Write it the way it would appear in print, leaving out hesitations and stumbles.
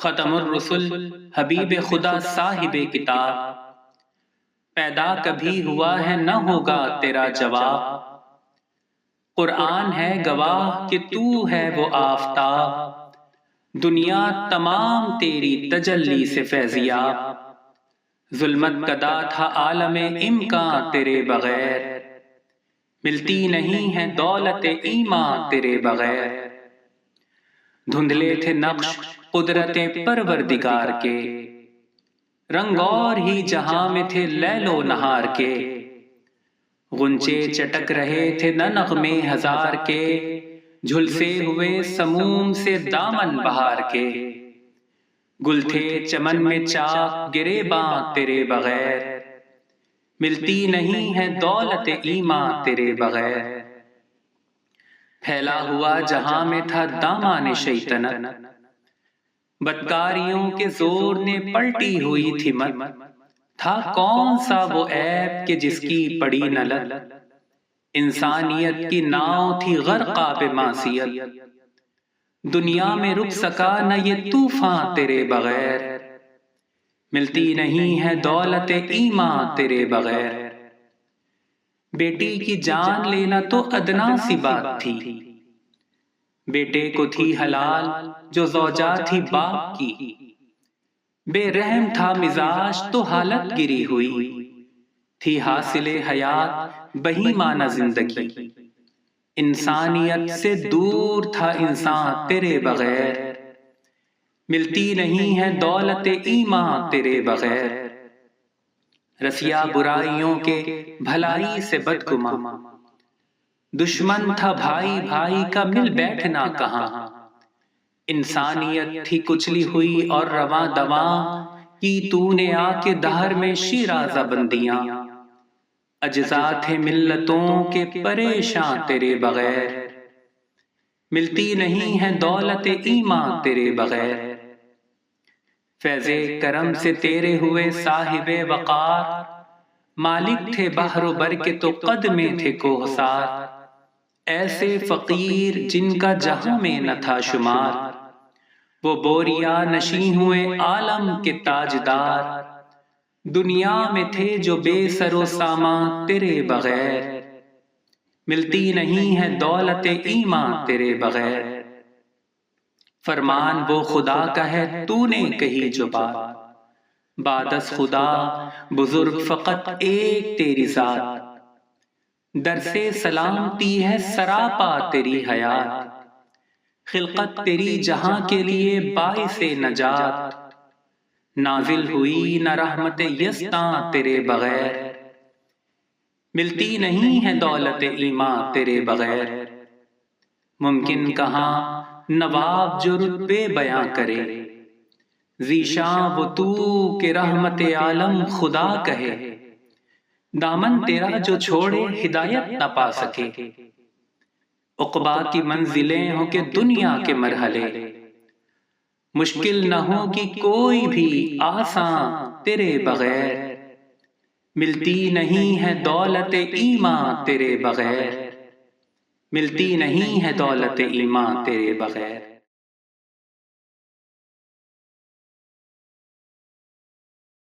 ختم الرسل حبیب خدا صاحب کتاب، پیدا کبھی ہوا ہے نہ ہوگا تیرا جواب۔ قرآن ہے گواہ کہ تو ہے وہ آفتاب، دنیا تمام تیری تجلی سے فیضیاب۔ ظلمت کدا تھا عالم امکان تیرے بغیر، ملتی نہیں ہے دولت ایمان تیرے بغیر۔ دھندلے تھے نقش قدرت پروردگار کے، رنگ اور ہی جہاں میں تھے لیل و نہار کے۔ غنچے چٹک رہے تھے نہ نغمے ہزار کے، جھلسے ہوئے سموم سے دامن بہار کے۔ گل تھے چمن میں چاک گریباں تیرے بغیر، ملتی نہیں ہے دولت ایمان تیرے بغیر۔ پھیلا ہوا جہاں میں تھا دامان شیطنت، بدکاریوں کے زور نے پلٹی ہوئی تھی مت۔ تھا کون سا وہ عیب کہ جس کی پڑی نہ لت، انسانیت کی ناؤ تھی غرقہ پہ معصیت۔ دنیا میں رک سکا نہ یہ طوفان تیرے بغیر، ملتی نہیں ہے دولت ایمان تیرے بغیر۔ بیٹی کی جان لینا تو ادنا سی بات تھی، بیٹے کو تھی حلال جو زوجہ تھی باپ کی۔ بے رحم تھا مزاج تو حالت گری ہوئی، تھی حاصل حیات بہیمانہ زندگی۔ انسانیت سے دور تھا انسان تیرے بغیر، ملتی نہیں ہے دولت ایمان تیرے بغیر۔ رسیا برائیوں کے بھلائی سے بدگماں، دشمن تھا بھائی بھائی کا مل بیٹھنا کہاں۔ انسانیت تھی کچلی ہوئی اور رواں دواں، کی تو نے آ کے دہر میں شیرازہ بندیاں۔ اجزا تھے ملتوں کے پریشاں تیرے بغیر، ملتی نہیں ہے دولت ایمان تیرے بغیر۔ فیض کرم سے تیرے ہوئے صاحب وقار، مالک تھے بحر و بر کے تو قد میں تھے کوہسار۔ ایسے فقیر جن کا جہاں میں نہ تھا شمار، وہ بوریا نشیں ہوئے عالم کے تاجدار۔ دنیا میں تھے جو بے سر و سامان تیرے بغیر، ملتی نہیں ہے دولت ایمان تیرے بغیر۔ فرمان وہ خدا کا ہے تو نے کہی جو بات، بعد از خدا بزرگ فقط ایک تیری ذات۔ در سے سلامتی ہے سراپا تیری حیات، خلقت تیری جہاں کے لیے باعث نجات۔ نازل ہوئی نہ رحمت یزداں تیرے بغیر، ملتی نہیں ہے دولت ایمان تیرے بغیر۔ ممکن کہاں نواب جو رتبے بیاں کرے، ذیشاں وہ تو کہ رحمت عالم خدا کہے۔ دامن تیرا جو چھوڑے ہدایت نہ پا سکے، عقبا کی منزلیں ہوں کہ دنیا کے مرحلے۔ مشکل نہ ہوگی کوئی بھی آسان تیرے بغیر، ملتی نہیں ہے دولت ایمان تیرے بغیر، ملتی نہیں ہے دولت ایمان تیرے بغیر۔